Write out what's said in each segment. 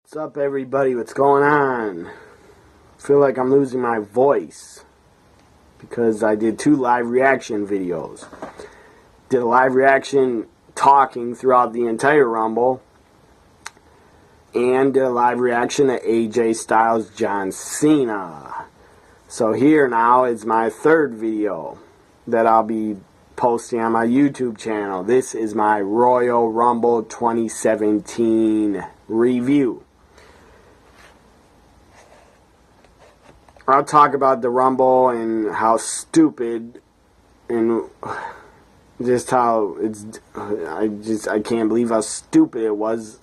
What's up, everybody? What's going on? I feel like I'm losing my voice because I did 2 live reaction videos. Did a live reaction talking throughout the entire Rumble, and did a live reaction to AJ Styles John Cena. So here now is my 3rd video that I'll be posting on my YouTube channel. This is my Royal Rumble 2017 review. I'll talk about the Rumble and how stupid and just how I can't believe how stupid it was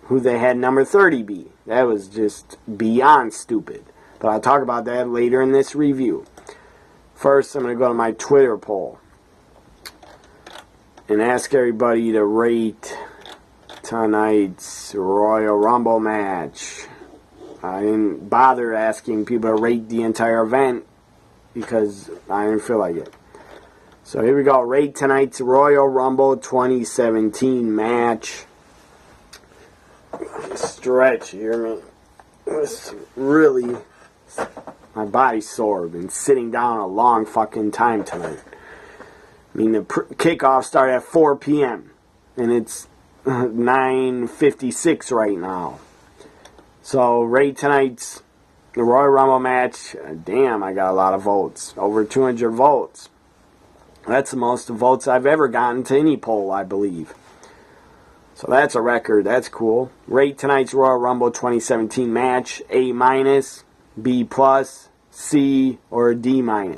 who they had number 30 be. That was just beyond stupid. But I'll talk about that later in this review. First, I'm going to go to my Twitter poll and ask everybody to rate tonight's Royal Rumble match. I didn't bother asking people to rate the entire event because I didn't feel like it. So here we go. Rate tonight's Royal Rumble 2017 match. Stretch here, man. It's really, my body's sore. I've been sitting down a long fucking time tonight. I mean, the kickoff started at 4 p.m. and it's 9:56 right now. So, rate tonight's Royal Rumble match. Damn, I got a lot of votes. Over 200 votes. That's the most votes I've ever gotten to any poll, I believe. So, that's a record. That's cool. Rate tonight's Royal Rumble 2017 match. A-, B+, C, or D-.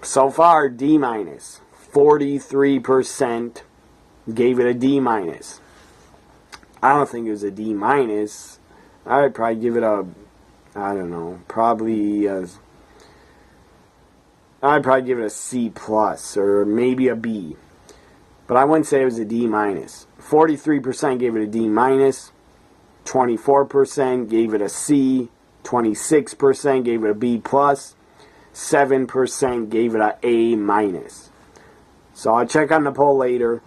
So far, D-. 43% gave it a D-. I don't think it was a D-. I'd probably give it a, I don't know, I'd probably give it a C+ or maybe a B. But I wouldn't say it was a D-. 43% gave it a D-, 24% gave it a C, 26% gave it a B+, 7% gave it a A-. So I'll check on the poll later.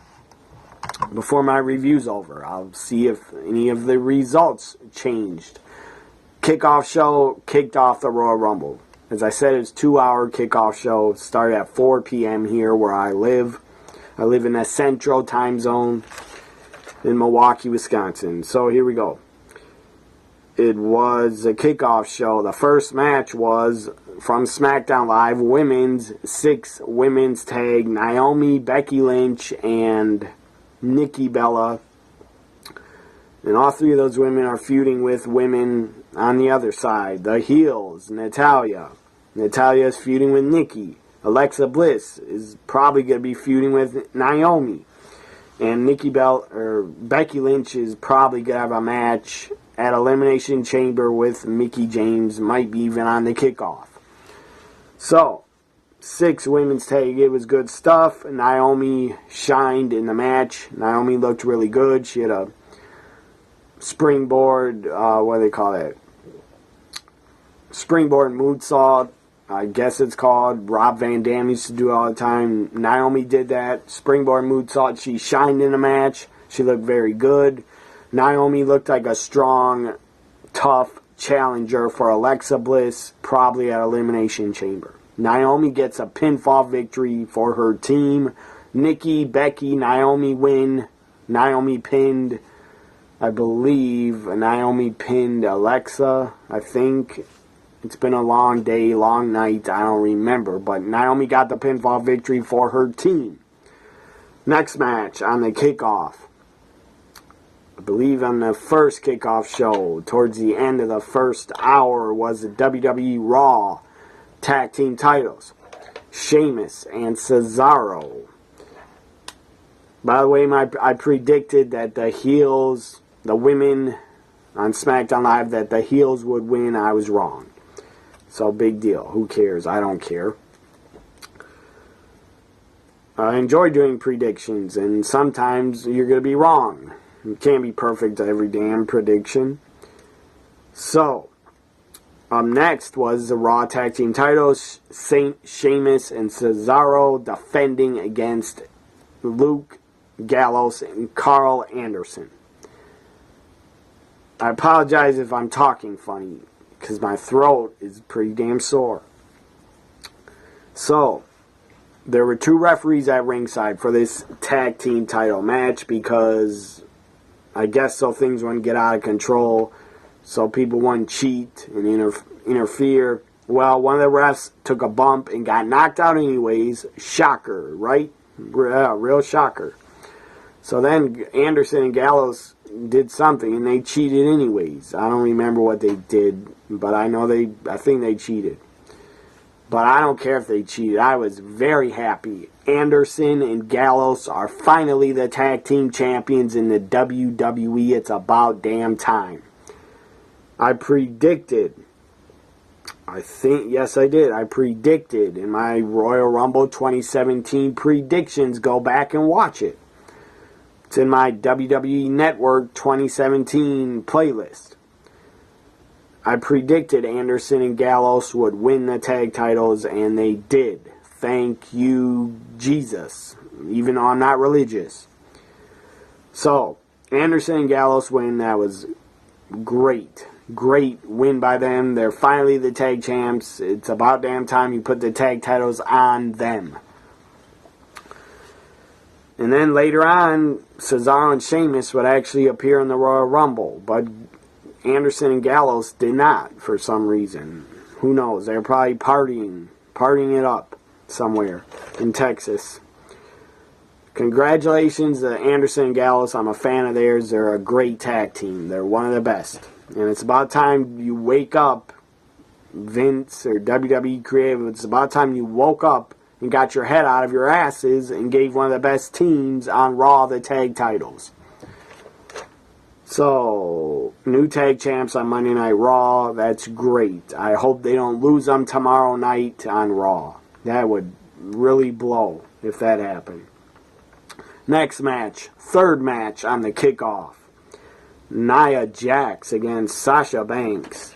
Before my review's over, I'll see if any of the results changed. Kickoff show kicked off the Royal Rumble. As I said, it's a 2-hour kickoff show. Started at 4 p.m. here where I live. I live in the Central Time Zone in Milwaukee, Wisconsin. So here we go. It was a kickoff show. The first match was from SmackDown Live, women's 6 women's tag, Naomi, Becky Lynch, and Nikki Bella. And all 3 of those women are feuding with women on the other side. The heels, Natalya. Natalya is feuding with Nikki. Alexa Bliss is probably going to be feuding with Naomi. And Becky Lynch is probably going to have a match at Elimination Chamber with Mickie James. Might be even on the kickoff. So, 6 women's tag. It was good stuff. Naomi shined in the match. Naomi looked really good. She had a springboard, what do they call that? Springboard moonsault, I guess it's called. Rob Van Dam used to do it all the time. Naomi did that. Springboard moonsault. She shined in the match. She looked very good. Naomi looked like a strong, tough challenger for Alexa Bliss, probably at Elimination Chamber. Naomi gets a pinfall victory for her team. Nikki, Becky, Naomi win. Naomi pinned, I believe, Naomi pinned Alexa, I think. It's been a long day, long night, I don't remember. But Naomi got the pinfall victory for her team. Next match on the kickoff. I believe on the first kickoff show, towards the end of the first hour, was the WWE Raw Tag Team titles. Sheamus and Cesaro. By the way, I predicted that the heels, the women on SmackDown Live, that the heels would win. I was wrong. So big deal. Who cares? I don't care. I enjoy doing predictions, and sometimes you're going to be wrong. You can't be perfect at every damn prediction. So, next was the Raw Tag Team titles. Sheamus and Cesaro defending against Luke Gallows and Carl Anderson. I apologize if I'm talking funny, because my throat is pretty damn sore. So, there were 2 referees at ringside for this tag team title match, because I guess so things wouldn't get out of control, so people wouldn't cheat and interfere. Well, one of the refs took a bump and got knocked out anyways. Shocker, right? Real shocker. So then Anderson and Gallows did something, and they cheated anyways. I don't remember what they did, but I think they cheated. But I don't care if they cheated. I was very happy. Anderson and Gallows are finally the tag team champions in the WWE. It's about damn time. I predicted, yes I did. I predicted in my Royal Rumble 2017 predictions. Go back and watch it. It's in my WWE Network 2017 playlist. I predicted Anderson and Gallows would win the tag titles, and they did. Thank you, Jesus. Even though I'm not religious. So, Anderson and Gallows win. That was great. Great win by them. They're finally the tag champs. It's about damn time you put the tag titles on them. And then later on, Cesaro and Sheamus would actually appear in the Royal Rumble. But Anderson and Gallows did not, for some reason. Who knows? They're probably partying it up somewhere in Texas. Congratulations to Anderson and Gallows. I'm a fan of theirs. They're a great tag team. They're one of the best. And it's about time you wake up, Vince or WWE Creative. It's about time you woke up and got your head out of your asses and gave one of the best teams on Raw the tag titles. So, new tag champs on Monday Night Raw. That's great. I hope they don't lose them tomorrow night on Raw. That would really blow if that happened. Next match. 3rd match on the kickoff. Nia Jax against Sasha Banks.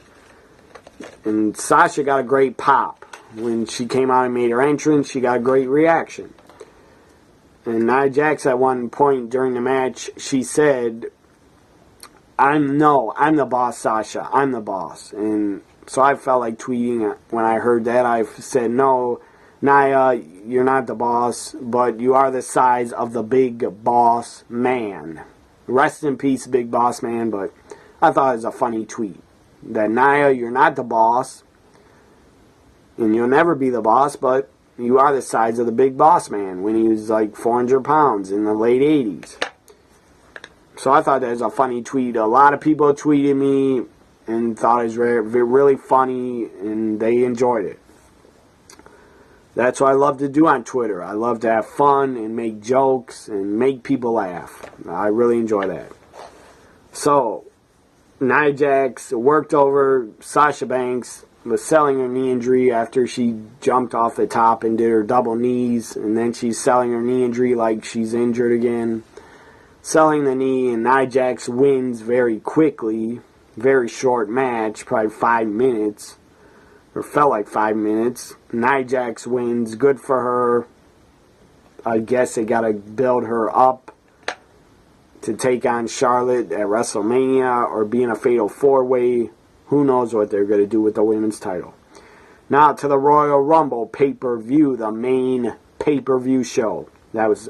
And Sasha got a great pop. When she came out and made her entrance, she got a great reaction. And Nia Jax at one point during the match, she said, I'm the boss, Sasha. I'm the boss. And so I felt like tweeting when I heard that. I said, no, Nia, you're not the boss, but you are the size of the big boss man. Rest in peace, big boss man, but I thought it was a funny tweet. That Nia, you're not the boss, and you'll never be the boss, but you are the size of the big boss man when he was like 400 pounds in the late 80s. So I thought that was a funny tweet. A lot of people tweeted me and thought it was really funny, and they enjoyed it. That's what I love to do on Twitter. I love to have fun and make jokes and make people laugh. I really enjoy that. So, Nia Jax worked over Sasha Banks, was selling her knee injury after she jumped off the top and did her double knees, and then she's selling her knee injury like she's injured again. Selling the knee, and Nia Jax wins very quickly. Very short match, probably 5 minutes. Or felt like 5 minutes. Nia Jax wins. Good for her. I guess they got to build her up to take on Charlotte at WrestleMania or be in a fatal 4-way. Who knows what they're going to do with the women's title. Now to the Royal Rumble pay-per-view, the main pay-per-view show. That was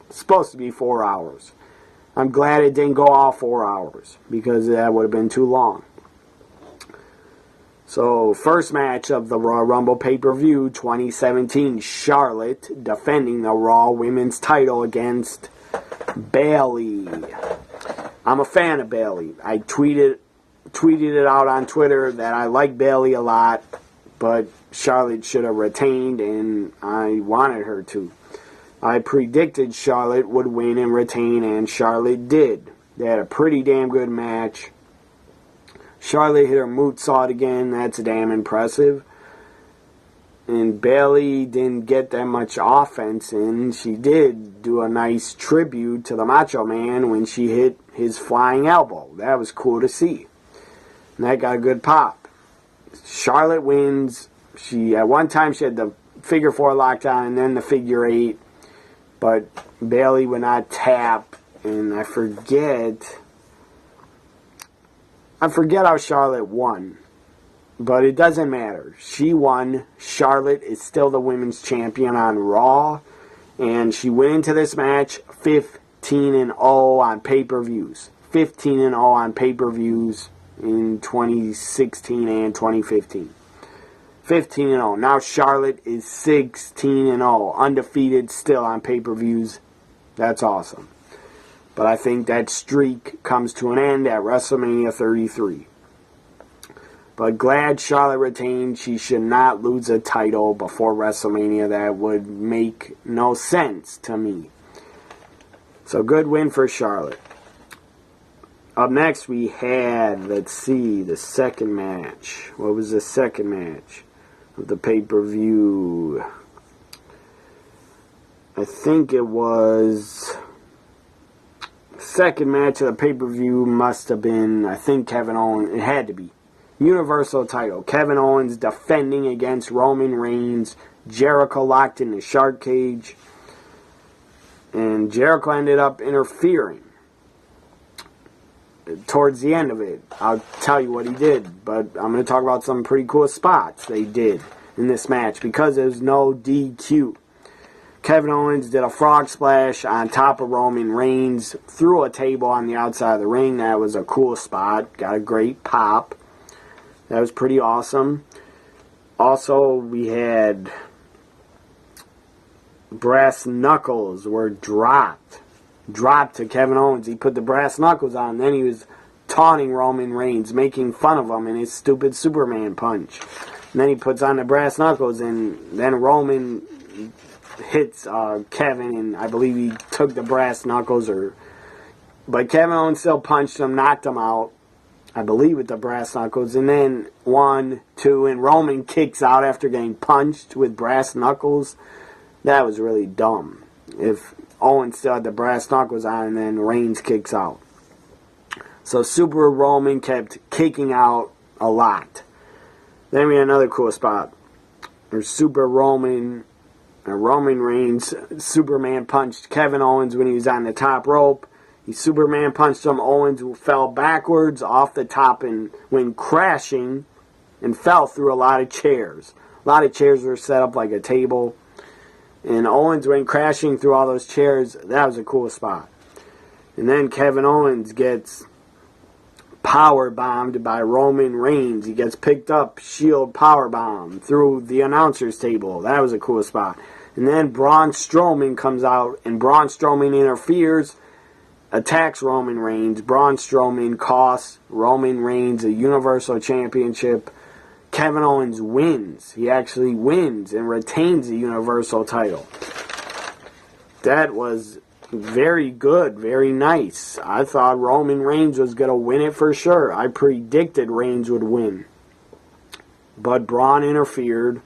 supposed to be 4 hours. I'm glad it didn't go all 4 hours because that would have been too long. So, first match of the Royal Rumble pay-per-view 2017, Charlotte defending the Raw Women's title against Bayley. I'm a fan of Bayley. I tweeted it out on Twitter that I like Bayley a lot, but Charlotte should have retained, and I wanted her to. I predicted Charlotte would win and retain, and Charlotte did. They had a pretty damn good match. Charlotte hit her moonsault again. That's damn impressive. And Bayley didn't get that much offense in. She did do a nice tribute to the Macho Man when she hit his flying elbow. That was cool to see. And that got a good pop. Charlotte wins. At one time she had the figure 4 lockdown and then the figure 8. But Bayley would not tap. And I forget I forget how Charlotte won, but it doesn't matter. She won. Charlotte is still the women's champion on Raw, and she went into this match 15-0 on pay-per-views. 15-0 on pay-per-views in 2016 and 2015. 15-0. Now Charlotte is 16-0, undefeated still on pay-per-views. That's awesome. But I think that streak comes to an end at WrestleMania 33. But glad Charlotte retained. She should not lose a title before WrestleMania. That would make no sense to me. So good win for Charlotte. Up next we had, let's see, the second match. What was the second match of the pay-per-view? I think it was... Second match of the pay-per-view must have been, I think, Kevin Owens. It had to be. Universal title. Kevin Owens defending against Roman Reigns. Jericho locked in the shark cage. And Jericho ended up interfering. Towards the end of it, I'll tell you what he did. But I'm going to talk about some pretty cool spots they did in this match. Because there's no DQ. Kevin Owens did a frog splash on top of Roman Reigns, threw a table on the outside of the ring. That was a cool spot. Got a great pop. That was pretty awesome. Also, we had brass knuckles were dropped. Dropped to Kevin Owens. He put the brass knuckles on, and then he was taunting Roman Reigns, making fun of him in his stupid Superman punch. And then he puts on the brass knuckles, and then Roman hits Kevin, and I believe he took the brass knuckles, but Kevin Owens still punched him, knocked him out, I believe, with the brass knuckles, and then 1, 2, and Roman kicks out after getting punched with brass knuckles. That was really dumb. If Owens still had the brass knuckles on, and then Reigns kicks out. So Super Roman kept kicking out a lot. Then we had another cool spot. There's Super Roman Reigns Superman punched Kevin Owens when he was on the top rope. He Superman punched him. Owens fell backwards off the top and went crashing and fell through a lot of chairs. A lot of chairs were set up like a table. And Owens went crashing through all those chairs. That was a cool spot. And then Kevin Owens gets power bombed by Roman Reigns. He gets picked up, shield power bomb through the announcer's table. That was a cool spot. And then Braun Strowman comes out, and Braun Strowman interferes, attacks Roman Reigns. Braun Strowman costs Roman Reigns a Universal Championship. Kevin Owens wins. He actually wins and retains the Universal title. That was very good, very nice. I thought Roman Reigns was going to win it for sure. I predicted Reigns would win. But Braun interfered.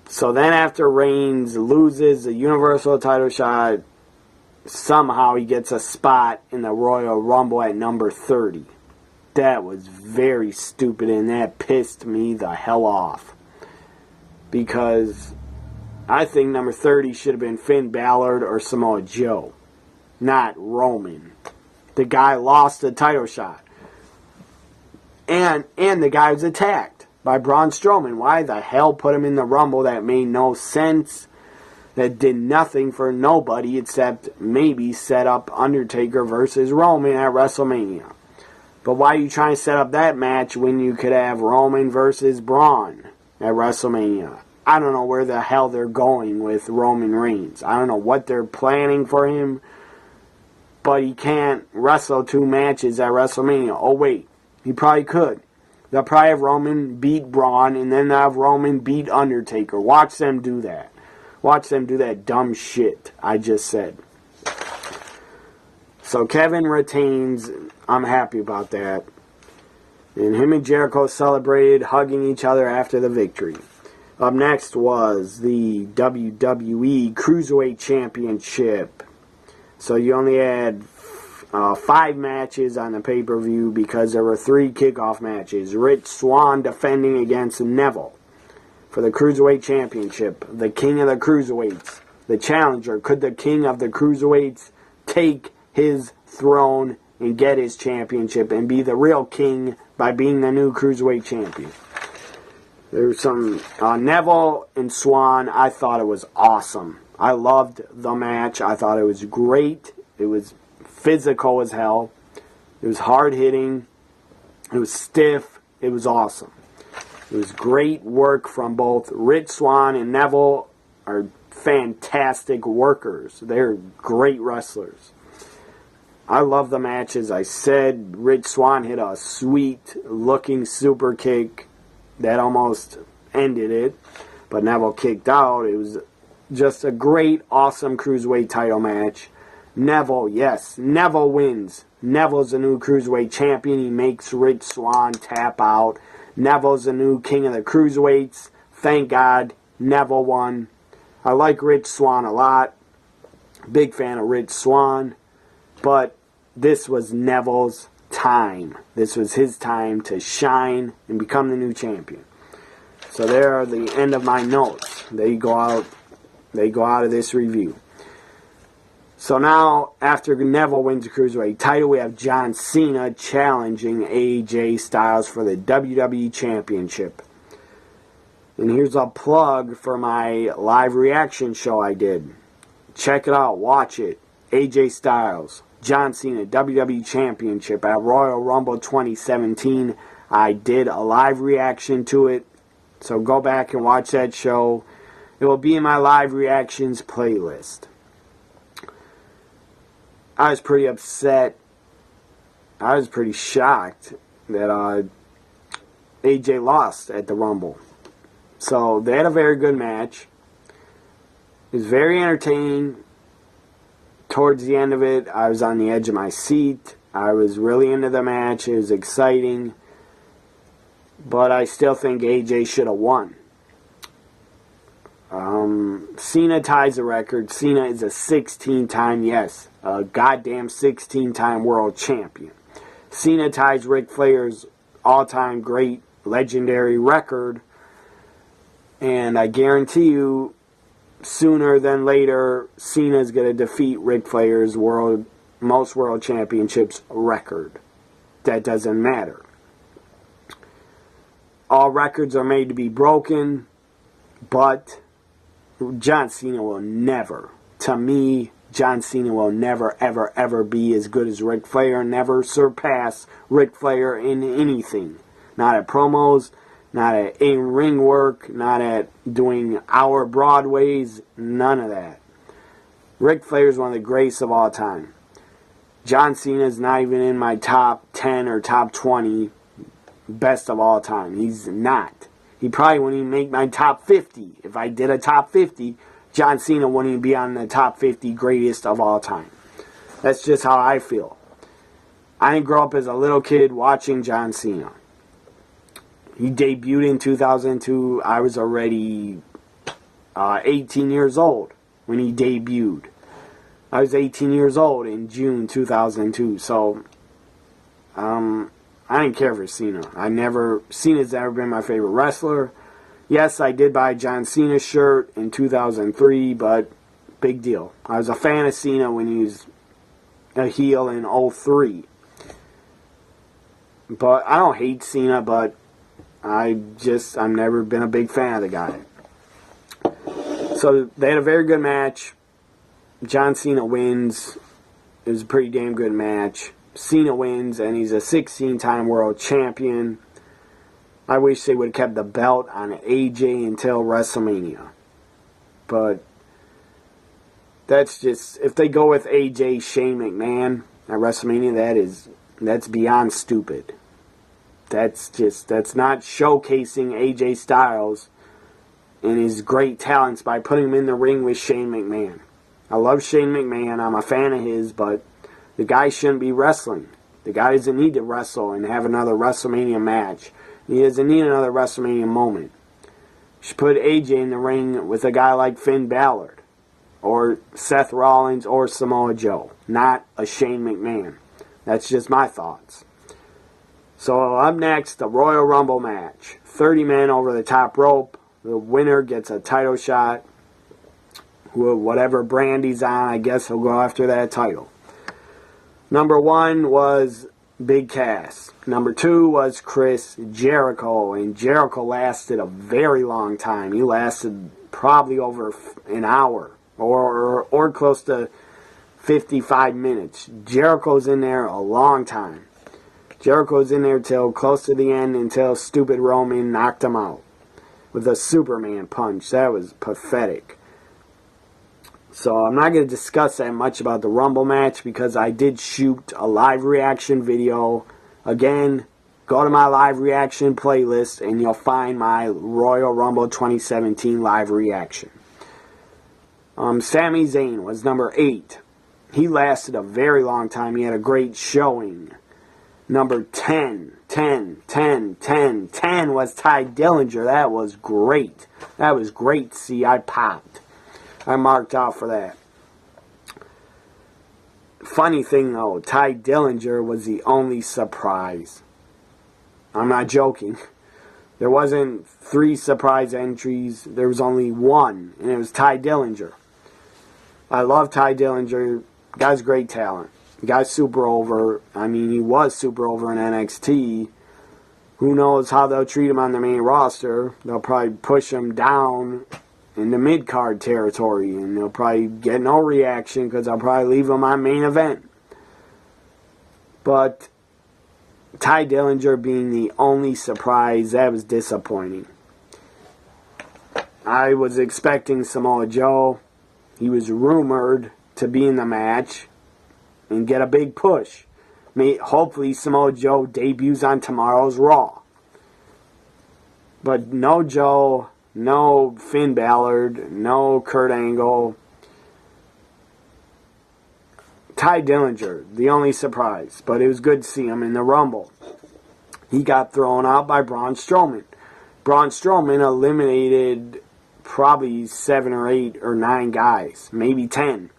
So then after Reigns loses the Universal title shot, somehow he gets a spot in the Royal Rumble at number 30. That was very stupid, and that pissed me the hell off. Because I think number 30 should have been Finn Balor or Samoa Joe, not Roman. The guy lost the title shot. And the guy was attacked by Braun Strowman. Why the hell put him in the Rumble? That made no sense. That did nothing for nobody except maybe set up Undertaker versus Roman at WrestleMania. But why are you trying to set up that match when you could have Roman versus Braun at WrestleMania? I don't know where the hell they're going with Roman Reigns. I don't know what they're planning for him. But he can't wrestle 2 matches at WrestleMania. Oh, wait. He probably could. They'll probably have Roman beat Braun, and then they'll have Roman beat Undertaker. Watch them do that. Watch them do that dumb shit I just said. So Kevin retains. I'm happy about that. And him and Jericho celebrated, hugging each other after the victory. Up next was the WWE Cruiserweight Championship. So you only had 5 matches on the pay-per-view because there were 3 kickoff matches. Rich Swann defending against Neville for the Cruiserweight Championship. The King of the Cruiserweights. The challenger. Could the King of the Cruiserweights take his throne and get his championship and be the real king by being the new Cruiserweight champion. There's some Neville and Swan. I thought it was awesome. I loved the match. I thought it was great. It was physical as hell. It was hard-hitting. It was stiff. It was awesome. It was great work from both Rich Swann and Neville. Are fantastic workers. They're great wrestlers. I love the match. As I said, Rich Swann hit a sweet-looking super kick that almost ended it, but Neville kicked out. It was just a great, awesome Cruiserweight title match. Neville, yes, Neville wins. Neville's the new Cruiserweight champion. He makes Rich Swann tap out. Neville's the new king of the Cruiserweights. Thank God Neville won. I like Rich Swann a lot. Big fan of Rich Swann. But this was Neville's time. This was his time to shine and become the new champion. So there are the end of my notes. They go out of this review. So now, after Neville wins the Cruiserweight title, we have John Cena challenging AJ Styles for the WWE Championship. And here's a plug for my live reaction show I did. Check it out. Watch it. AJ Styles, John Cena, WWE Championship at Royal Rumble 2017. I did a live reaction to it. So go back and watch that show. It will be in my live reactions playlist. I was pretty upset. I was pretty shocked that AJ lost at the Rumble. So they had a very good match. It was very entertaining. Towards the end of it, I was on the edge of my seat. I was really into the match. It was exciting. But I still think AJ should have won. Cena ties the record. Cena is a 16-time, yes, a goddamn 16-time world champion. Cena ties Ric Flair's all-time great, legendary record. And I guarantee you, sooner than later, Cena's going to defeat Ric Flair's most world championships record. That doesn't matter. All records are made to be broken, but John Cena will never, to me, John Cena will never, ever, ever be as good as Ric Flair, never surpass Ric Flair in anything. Not at promos, not at in-ring work, not at doing our Broadways, none of that. Ric Flair is one of the greatest of all time. John Cena is not even in my top 10 or top 20 best of all time. He's not. He probably wouldn't even make my top 50. If I did a top 50, John Cena wouldn't even be on the top 50 greatest of all time. That's just how I feel. I didn't grow up as a little kid watching John Cena. He debuted in 2002. I was already 18 years old when he debuted. I was 18 years old in June 2002. So, I didn't care for Cena. Cena's never been my favorite wrestler. Yes, I did buy a John Cena shirt in 2003, but big deal. I was a fan of Cena when he was a heel in 2003. But I don't hate Cena, but I've never been a big fan of the guy. So they had a very good match. John Cena wins. It was a pretty damn good match. Cena wins, and he's a 16-time world champion. I wish they would have kept the belt on AJ until WrestleMania. But that's just, if they go with AJ Shane McMahon at WrestleMania, that's beyond stupid. That's not showcasing AJ Styles and his great talents by putting him in the ring with Shane McMahon. I love Shane McMahon. I'm a fan of his, but the guy shouldn't be wrestling. The guy doesn't need to wrestle and have another WrestleMania match. He doesn't need another WrestleMania moment. You should put AJ in the ring with a guy like Finn Balor or Seth Rollins or Samoa Joe, not a Shane McMahon. That's just my thoughts. So up next, the Royal Rumble match. 30 men over the top rope. The winner gets a title shot. Whatever brand he's on, I guess he'll go after that title. Number 1 was Big Cass. Number 2 was Chris Jericho. And Jericho lasted a very long time. He lasted probably over an hour or close to 55 minutes. Jericho's in there a long time. Jericho's in there till close to the end until stupid Roman knocked him out with a Superman punch. That was pathetic. So I'm not going to discuss that much about the Rumble match because I did shoot a live reaction video. Again, go to my live reaction playlist and you'll find my Royal Rumble 2017 live reaction. Sami Zayn was number 8. He lasted a very long time. He had a great showing. Number 10 was Ty Dillinger. That was great. That was great. See, I popped. I marked out for that. Funny thing though, Ty Dillinger was the only surprise. I'm not joking. There wasn't 3 surprise entries. There was only 1, and it was Ty Dillinger. I love Ty Dillinger. Guy's great talent. Guy's super over. I mean, he was super over in NXT. Who knows how they'll treat him on the main roster. They'll probably push him down in the mid-card territory, and they'll probably get no reaction because I'll probably leave him on main event. But Ty Dillinger being the only surprise, that was disappointing. I was expecting Samoa Joe. He was rumored to be in the match and get a big push. Hopefully Samoa Joe debuts on tomorrow's Raw. But no Joe, no Finn Balor, no Kurt Angle. Ty Dillinger, the only surprise. But it was good to see him in the Rumble. He got thrown out by Braun Strowman. Braun Strowman eliminated probably 7 or 8 or 9 guys. Maybe 10.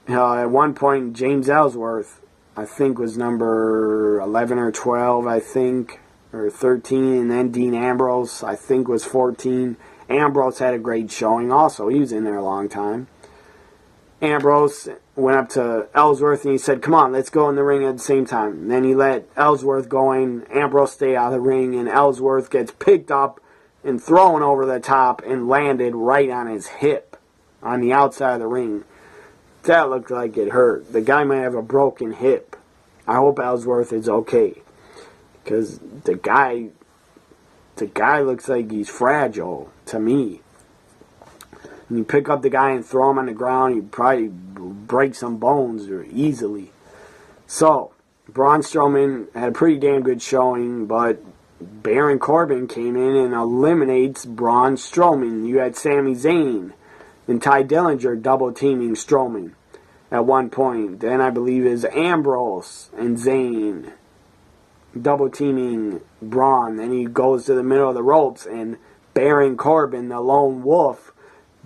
At one point, James Ellsworth, I think, was number 11 or 12, I think, or 13. And then Dean Ambrose, I think, was 14. Ambrose had a great showing also. He was in there a long time. Ambrose went up to Ellsworth and he said, come on, let's go in the ring at the same time. And then he let Ellsworth go in. Ambrose stayed out of the ring, and Ellsworth gets picked up and thrown over the top and landed right on his hip on the outside of the ring. That looked like it hurt. The guy might have a broken hip. I hope Ellsworth is okay, because the guy looks like he's fragile to me. And you pick up the guy and throw him on the ground, you probably break some bones easily. So, Braun Strowman had a pretty damn good showing, but Baron Corbin came in and eliminates Braun Strowman. You had Sami Zayn and Ty Dillinger double-teaming Strowman at one point. Then I believe it was Ambrose and Zayn double-teaming Braun. Then he goes to the middle of the ropes, and Baron Corbin, the lone wolf,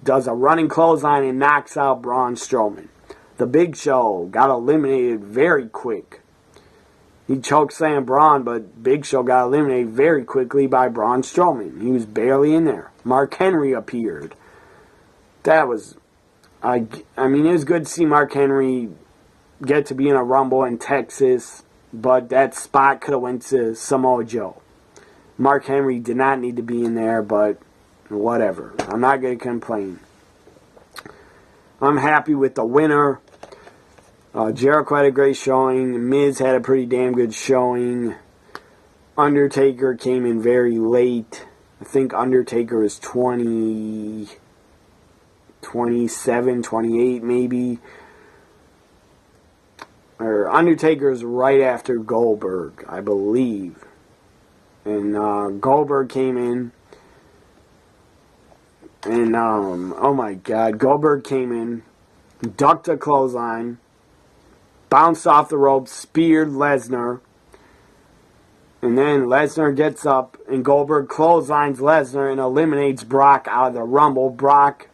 does a running clothesline and knocks out Braun Strowman. The Big Show got eliminated very quick. He chokeslammed Braun, but Big Show got eliminated very quickly by Braun Strowman. He was barely in there. Mark Henry appeared. That was, I mean, it was good to see Mark Henry get to be in a Rumble in Texas, but that spot could have went to Samoa Joe. Mark Henry did not need to be in there, but whatever. I'm not going to complain. I'm happy with the winner. Jericho had a great showing. Miz had a pretty damn good showing. Undertaker came in very late. I think Undertaker was 27, 28 maybe. Or Undertaker's right after Goldberg, I believe. And Goldberg came in. And, oh my God, Goldberg came in, ducked a clothesline, bounced off the ropes, speared Lesnar, and then Lesnar gets up, and Goldberg clotheslines Lesnar and eliminates Brock out of the Rumble. Brock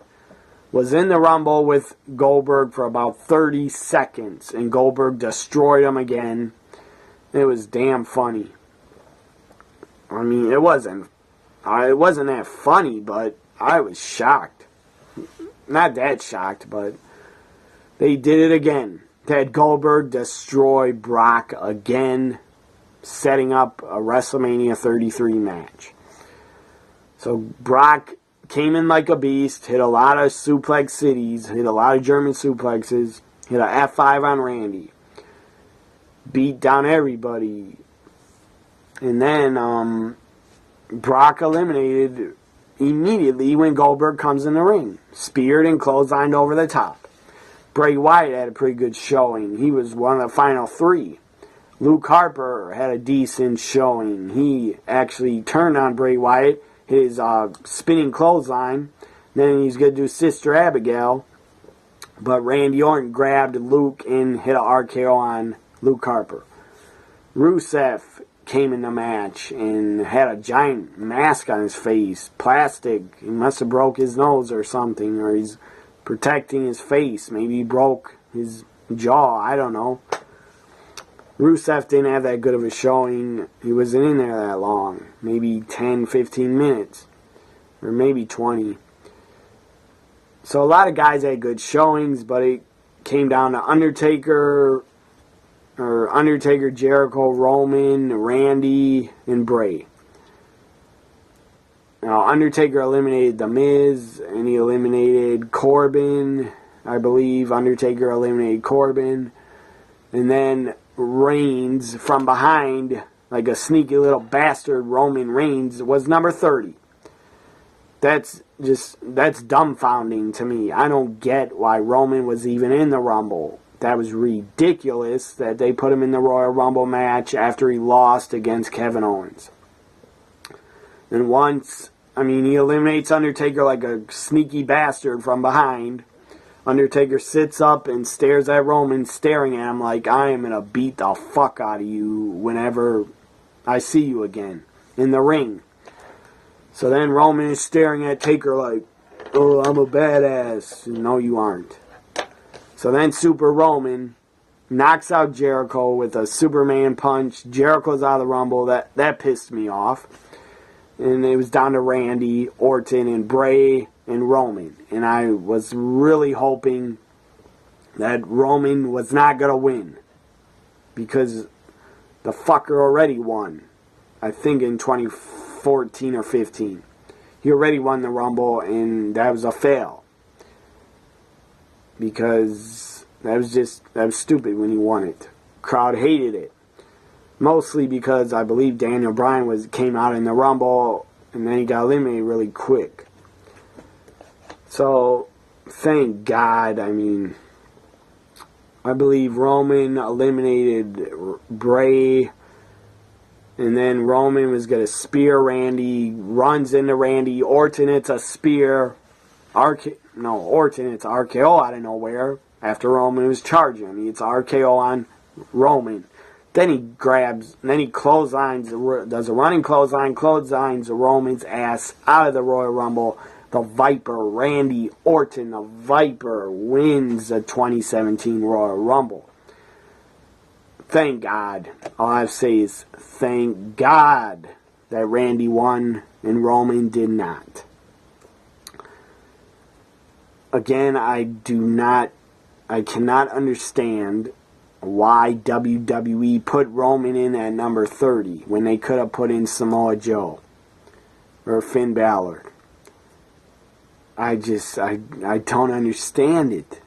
was in the Rumble with Goldberg for about 30 seconds, and Goldberg destroyed him again. It was damn funny. I mean, it wasn't that funny, but I was shocked. Not that shocked, but they did it again. They had Goldberg destroy Brock again, setting up a WrestleMania 33 match. So Brock came in like a beast, hit a lot of suplex cities, hit a lot of German suplexes, hit a F5 on Randy, beat down everybody. And then Brock eliminated immediately when Goldberg comes in the ring. Speared and clotheslined over the top. Bray Wyatt had a pretty good showing. He was one of the final three. Luke Harper had a decent showing. He actually turned on Bray Wyatt, his spinning clothesline. Then he's going to do Sister Abigail. But Randy Orton grabbed Luke and hit an RKO on Luke Harper. Rusev came in the match and had a giant mask on his face. Plastic. He must have broke his nose or something. Or he's protecting his face. Maybe he broke his jaw. I don't know. Rusev didn't have that good of a showing. He wasn't in there that long. Maybe 10, 15 minutes. Or maybe 20. So a lot of guys had good showings, but it came down to Undertaker, Jericho, Roman, Randy, and Bray. Now, Undertaker eliminated The Miz, and he eliminated Corbin. I believe Undertaker eliminated Corbin. And then Reigns, from behind, like a sneaky little bastard, Roman Reigns, was number 30. That's dumbfounding to me. I don't get why Roman was even in the Rumble. That was ridiculous that they put him in the Royal Rumble match after he lost against Kevin Owens. And he eliminates Undertaker like a sneaky bastard from behind. Undertaker sits up and stares at Roman, staring at him like, I am going to beat the fuck out of you whenever I see you again in the ring. So then Roman is staring at Taker like, oh, I'm a badass. No, you aren't. So then Super Roman knocks out Jericho with a Superman punch. Jericho's out of the Rumble. That pissed me off. And it was down to Randy, Orton, and Bray, and Roman. And I was really hoping that Roman was not going to win. Because the fucker already won. I think in 2014 or 15. He already won the Rumble, and that was a fail. Because that was stupid when he won it. Crowd hated it. Mostly because I believe Daniel Bryan came out in the Rumble, and then he got eliminated really quick. So, thank God. I believe Roman eliminated Bray, and then Roman was going to spear Randy, runs into Randy. Orton, it's a spear. Orton, it's RKO out of nowhere after Roman was charging him. It's RKO on Roman. Then he clotheslines, does a running clotheslines Roman's ass out of the Royal Rumble. The Viper, Randy Orton, the Viper, wins the 2017 Royal Rumble. Thank God. All I have to say is thank God that Randy won and Roman did not. Again, I cannot understand why WWE put Roman in at number 30 when they could have put in Samoa Joe or Finn Balor. I don't understand it.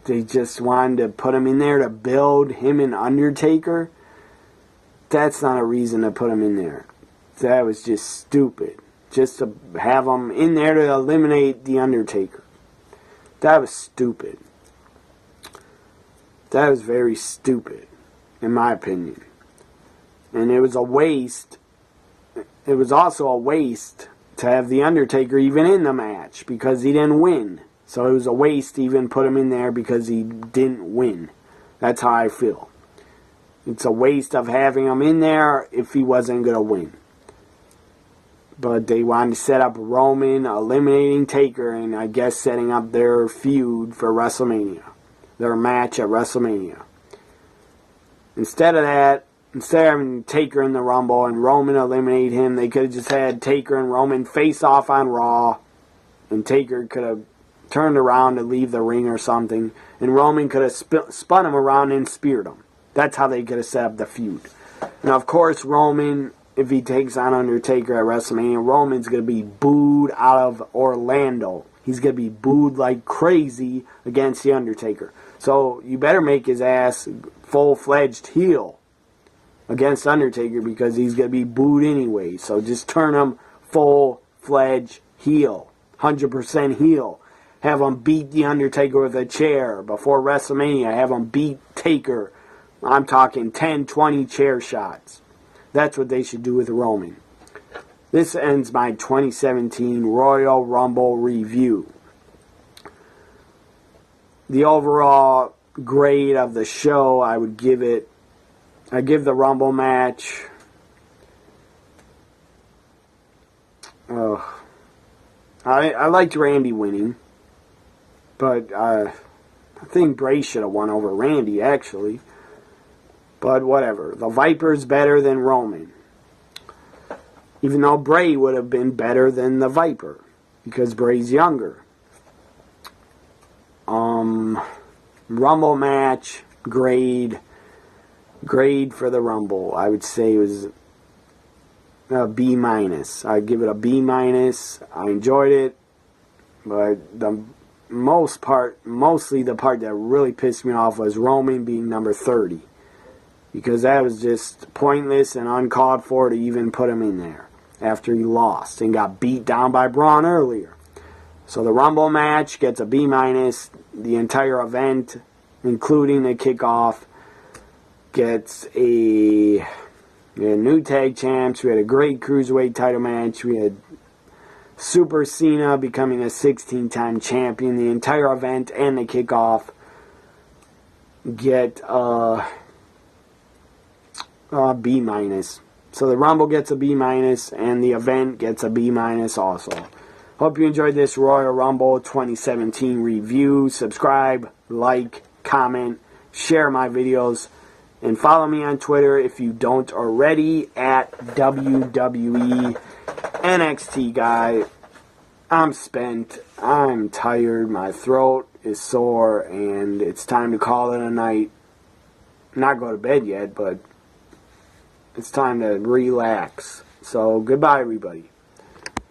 They just wanted to put him in there to build him and Undertaker. That's not a reason to put him in there. That was just stupid. Just to have him in there to eliminate the Undertaker. That was stupid. That was very stupid, in my opinion. And it was a waste. It was also a waste to have the Undertaker even in the match because he didn't win. So it was a waste to even put him in there because he didn't win. That's how I feel. It's a waste of having him in there if he wasn't going to win. But they wanted to set up Roman eliminating Taker and I guess setting up their feud for WrestleMania. Their match at WrestleMania. Instead of having Taker in the Rumble and Roman eliminate him, they could have just had Taker and Roman face off on Raw, and Taker could have turned around to leave the ring or something, and Roman could have spun him around and speared him. That's how they could have set up the feud. Now, of course, Roman, if he takes on Undertaker at WrestleMania, Roman's going to be booed out of Orlando. He's going to be booed like crazy against the Undertaker. So you better make his ass full-fledged heel against Undertaker, because he's going to be booed anyway. So just turn him full-fledged heel. 100% heel. Have him beat the Undertaker with a chair before WrestleMania. Have him beat Taker. I'm talking 10, 20 chair shots. That's what they should do with Roman. This ends my 2017 Royal Rumble review. The overall grade of the show, I give the Rumble match, I liked Randy winning, but I think Bray should have won over Randy, actually. But whatever. The Viper's better than Roman. Even though Bray would have been better than the Viper, because Bray's younger. Rumble match, grade for the Rumble, I would say it was a B-. I'd give it a B-. I enjoyed it, but mostly the part that really pissed me off was Roman being number 30. Because that was just pointless and uncalled for to even put him in there after he lost and got beat down by Braun earlier. So the Rumble match gets a B-. The entire event, including the kickoff, gets we had new tag champs. We had a great cruiserweight title match. We had Super Cena becoming a 16-time champion. The entire event and the kickoff get B-. So the Rumble gets a B-, and the event gets a B- also. Hope you enjoyed this Royal Rumble 2017 review. Subscribe, like, comment, share my videos, and follow me on Twitter if you don't already at WWE NXT Guy. I'm spent. I'm tired. My throat is sore, and it's time to call it a night. Not go to bed yet, but it's time to relax. So, goodbye, everybody.